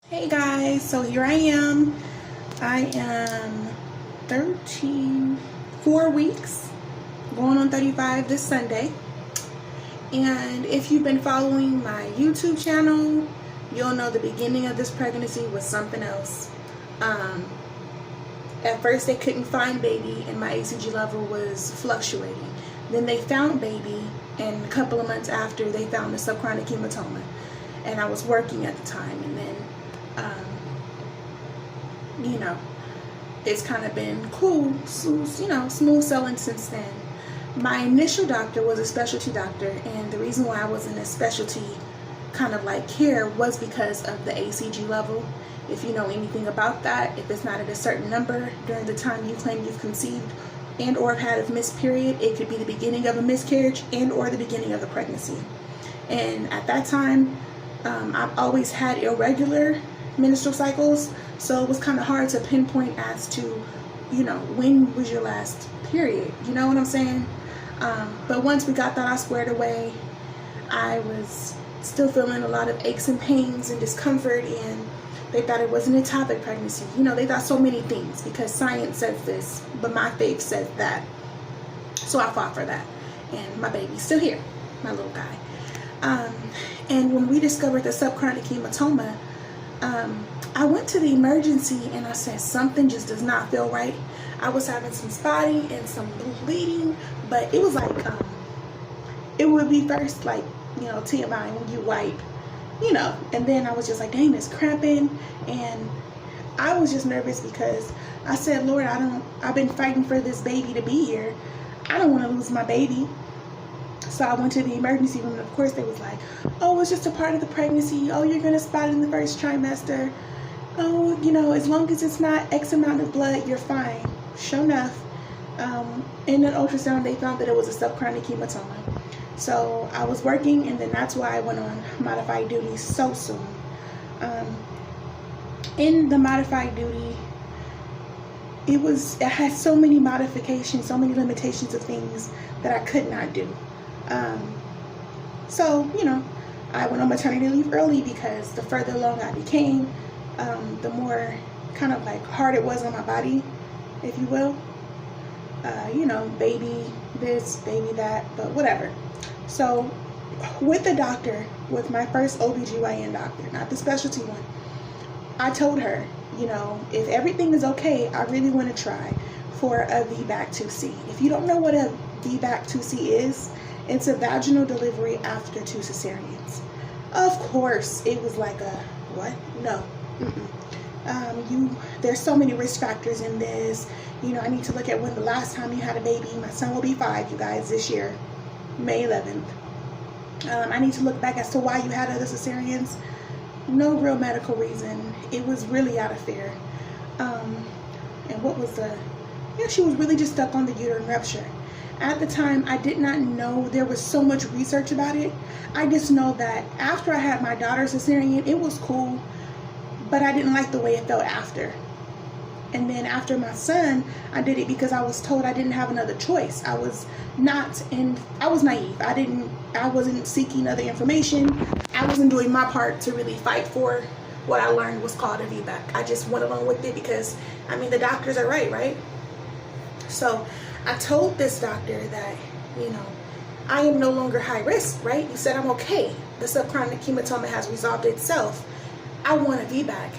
Hey guys, so here I am. I am 34 weeks, going on 35 this Sunday. And if you've been following my YouTube channel, you'll know the beginning of this pregnancy was something else. At first they couldn't find baby and my HCG level was fluctuating. Then they found baby, and a couple of months after they found the subchronic hematoma. And I was working at the time, and then it's kind of been cool, smooth sailing since then. My initial doctor was a specialty doctor, and the reason why I was in a specialty kind of like care was because of the HCG level. If you know anything about that, if it's not at a certain number during the time you claim you've conceived and or have had a missed period, it could be the beginning of a miscarriage and or the beginning of the pregnancy. And at that time, I've always had irregular menstrual cycles, so it was kind of hard to pinpoint as to, when was your last period, you know what I'm saying? But once we got that all squared away, I was still feeling a lot of aches and pains and discomfort, and they thought it was an ectopic pregnancy. They thought so many things because science says this, but my faith says that. So I fought for that, and my baby's still here, my little guy. And when we discovered the subchronic hematoma, I went to the emergency and I said, something just does not feel right. I was having some spotting and some bleeding, but it was like, it would be first like, TMI when you wipe, and then I was just like, dang, it's cramping. And I was just nervous because I said, Lord, I've been fighting for this baby to be here. I don't want to lose my baby. So I went to the emergency room, and of course they was like, oh, it's just a part of the pregnancy. Oh, you're going to spot in the first trimester. Oh, as long as it's not X amount of blood, you're fine. Sure enough, in an ultrasound, they found that it was a subchronic hematoma. So I was working, and then that's why I went on modified duty so soon. In the modified duty, it had so many modifications, so many limitations of things that I could not do. So, I went on maternity leave early because the further along I became, the more kind of like hard it was on my body, if you will. Baby this, baby that, but whatever. So with the doctor, with my first OBGYN doctor, not the specialty one, I told her, if everything is okay, I really want to try for a VBAC 2C. If you don't know what a VBAC 2C is, it's a vaginal delivery after 2 cesareans. Of course, it was like a, what? No. There's so many risk factors in this. I need to look at when the last time you had a baby. My son will be 5, you guys, this year, May 11th. I need to look back as to why you had other cesareans. No real medical reason. It was really out of fear. And what was she was really just stuck on the uterine rupture. At the time, I did not know there was so much research about it. I just know that after I had my daughter's cesarean, it was cool, but I didn't like the way it felt after. And then after my son, I did it because I was told I didn't have another choice. I was naive. I wasn't seeking other information. I wasn't doing my part to really fight for what I learned was called a VBAC. I just went along with it because, the doctors are right? So I told this doctor that, I am no longer high risk, right? You said I'm okay. The subchronic hematoma has resolved itself. I want a VBAC.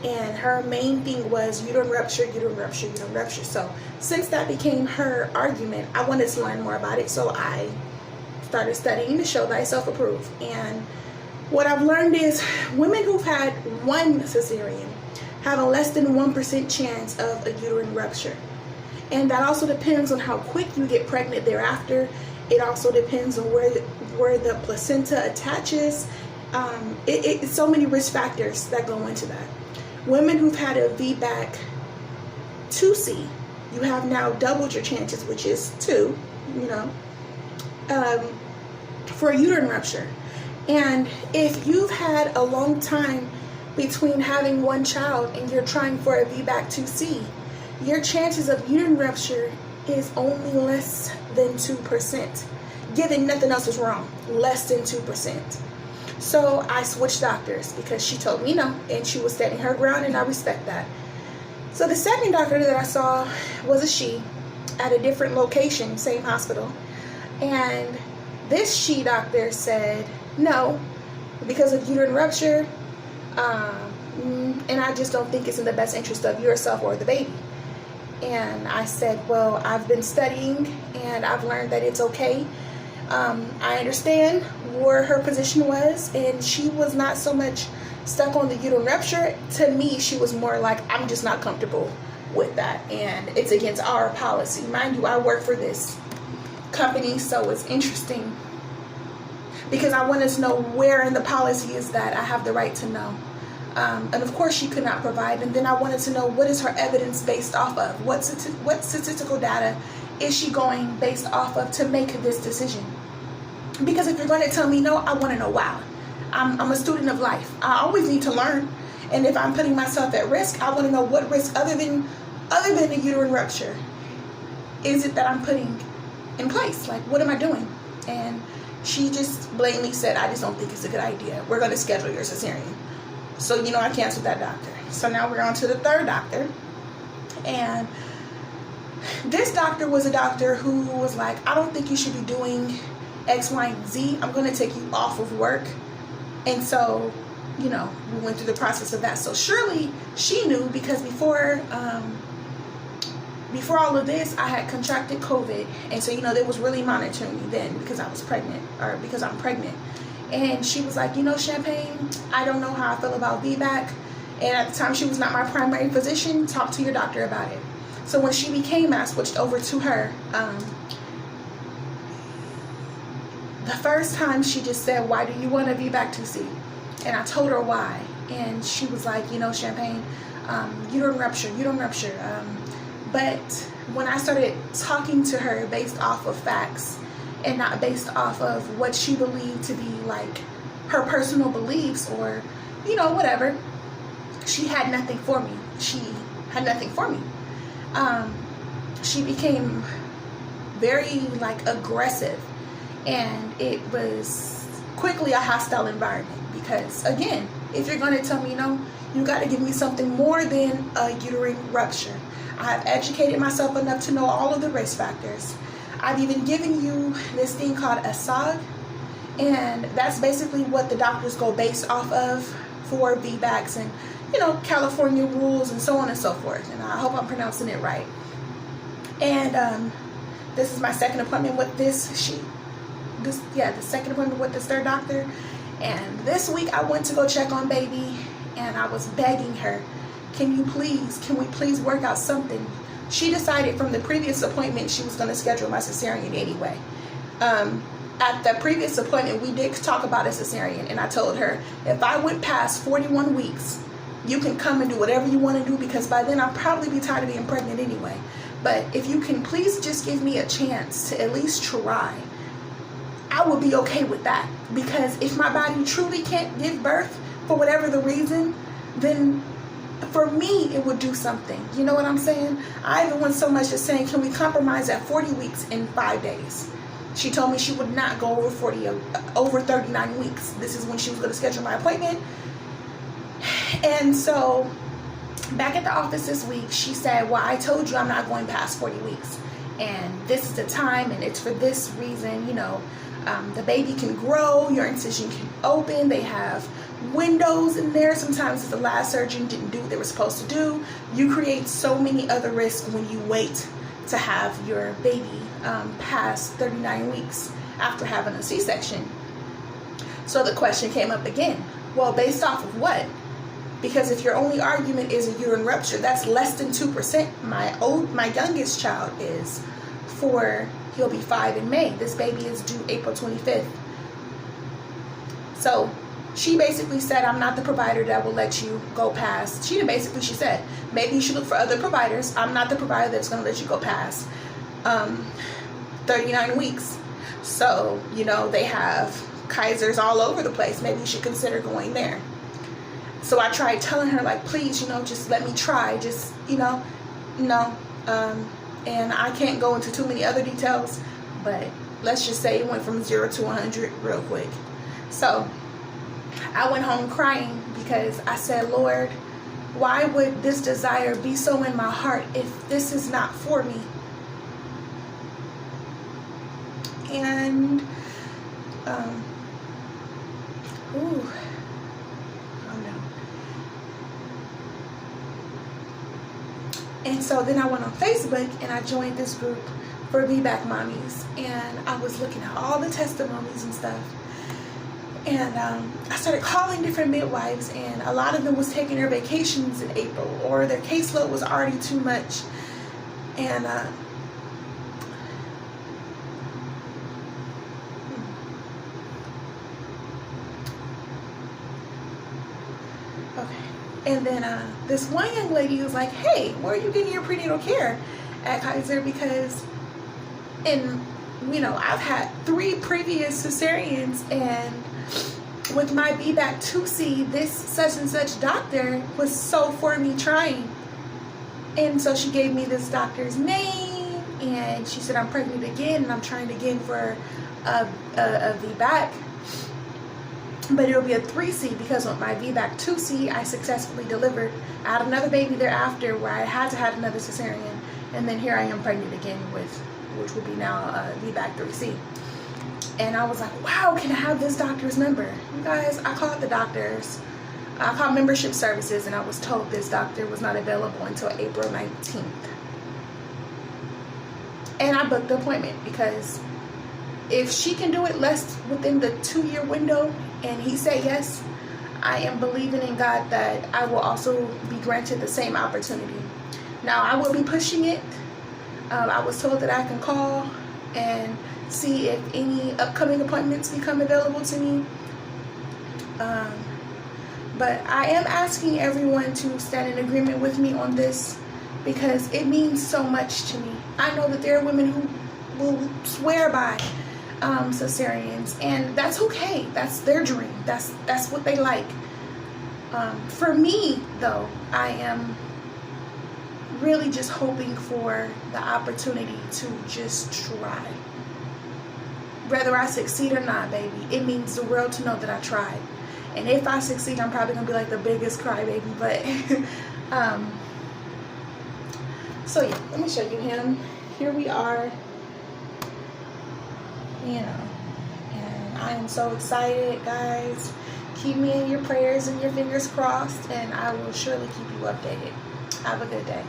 And her main thing was uterine rupture, uterine rupture, uterine rupture. So since that became her argument, I wanted to learn more about it. So I started studying to show thyself approved. And what I've learned is women who've had 1 cesarean have a less than 1% chance of a uterine rupture. And that also depends on how quick you get pregnant thereafter. It also depends on where the placenta attaches. It's so many risk factors that go into that. Women who've had a VBAC 2C, you have now doubled your chances, which is 2, for a uterine rupture. And if you've had a long time between having 1 child and you're trying for a VBAC 2C, your chances of uterine rupture is only less than 2%. Given nothing else is wrong, less than 2%. So I switched doctors because she told me no, and she was standing her ground, and I respect that. So the second doctor that I saw was a she at a different location, same hospital. And this she doctor said no, because of uterine rupture, and I just don't think it's in the best interest of yourself or the baby. And I said, well, I've been studying and I've learned that it's okay. I understand where her position was, and she was not so much stuck on the uterine rupture. To me, she was more like, I'm just not comfortable with that, and it's against our policy. Mind you, I work for this company, so it's interesting because I wanted to know where in the policy is that I have the right to know. And of course she could not provide. And then I wanted to know, what is her evidence based off of? What statistical data is she going based off of to make this decision? Because if you're going to tell me no, I want to know why. I'm a student of life. I always need to learn. And if I'm putting myself at risk, I want to know what risk other than the uterine rupture is it that I'm putting in place. Like, what am I doing? And she just blatantly said, I just don't think it's a good idea. We're going to schedule your cesarean. So, I canceled that doctor. So now we're on to the third doctor. And this doctor was a doctor who was like, I don't think you should be doing X, Y, and Z. I'm going to take you off of work. And so, we went through the process of that. So surely she knew, because before all of this, I had contracted COVID. And so, they was really monitoring me then because I was pregnant, or because I'm pregnant. And she was like, Champagne, I don't know how I feel about VBAC. And at the time, she was not my primary physician. Talk to your doctor about it. So when she became, I switched over to her. The first time she just said, why do you want a VBAC-2C? And I told her why. And she was like, Champagne, uterine rupture. But when I started talking to her based off of facts, and not based off of what she believed to be like her personal beliefs or, whatever, she had nothing for me. She became very aggressive, and it was quickly a hostile environment because, again, if you're going to tell me no, you got to give me something more than a uterine rupture. I have educated myself enough to know all of the risk factors. I've even given you this thing called a SOG, and that's basically what the doctors go based off of for VBACs and, California rules and so on and so forth. And I hope I'm pronouncing it right. And this is my second appointment with the second appointment with this third doctor. And this week I went to go check on baby, and I was begging her, can we please work out something? She decided from the previous appointment she was going to schedule my cesarean anyway. At the previous appointment, we did talk about a cesarean, and I told her, if I went past 41 weeks, you can come and do whatever you want to do, because by then I'll probably be tired of being pregnant anyway. But if you can please just give me a chance to at least try, I would be okay with that. Because if my body truly can't give birth for whatever the reason, then for me, it would do something. You know what I'm saying? I even went so much as saying, can we compromise at 40 weeks in 5 days? She told me she would not go over 39 weeks. This is when she was going to schedule my appointment. And so back at the office this week, she said, well, I told you I'm not going past 40 weeks. And this is the time, and it's for this reason, the baby can grow, your incision can open, they have windows in there. Sometimes if the last surgeon didn't do what they were supposed to do, you create so many other risks when you wait to have your baby past 39 weeks after having a C-section. So the question came up again, well, based off of what? Because if your only argument is a uterine rupture, that's less than 2%. My youngest child is 4, he'll be 5 in May. This baby is due April 25th. So she basically said, I'm not the provider that will let you go past. She said, maybe you should look for other providers. I'm not the provider that's going to let you go past 39 weeks. So, they have Kaisers all over the place. Maybe you should consider going there. So I tried telling her, please, just let me try. Just, no. And I can't go into too many other details, but let's just say it went from 0 to 100 real quick. So I went home crying because I said, Lord, why would this desire be so in my heart if this is not for me? And, ooh, calm down. And so then I went on Facebook and I joined this group for VBAC mommies. And I was looking at all the testimonies and stuff. And I started calling different midwives, and a lot of them was taking their vacations in April, or their caseload was already too much. And okay. And then this one young lady was like, hey, where are you getting your prenatal care at Kaiser? Because I've had 3 previous cesareans, and with my VBAC 2C, this such and such doctor was so for me trying. And so she gave me this doctor's name, and she said, I'm pregnant again, and I'm trying again for a VBAC. But it'll be a 3C, because with my VBAC 2C, I successfully delivered. I had another baby thereafter where I had to have another cesarean. And then here I am pregnant again with, which will be now a VBAC 3C. And I was like, wow, can I have this doctor's number? You guys, I called the doctors. I called membership services, and I was told this doctor was not available until April 19th. And I booked the appointment because if she can do it less within the 2-year window and he said yes, I am believing in God that I will also be granted the same opportunity. Now, I will be pushing it. I was told that I can call and see if any upcoming appointments become available to me. But I am asking everyone to stand in agreement with me on this, because it means so much to me. I know that there are women who will swear by cesareans, and that's okay. That's their dream. That's what they like. For me, though, I am really just hoping for the opportunity to just try. Whether I succeed or not, baby, it means the world to know that I tried. And if I succeed, I'm probably gonna be like the biggest crybaby. But so yeah, let me show you him. Here we are. And I am so excited, guys. Keep me in your prayers and your fingers crossed, and I will surely keep you updated. Have a good day.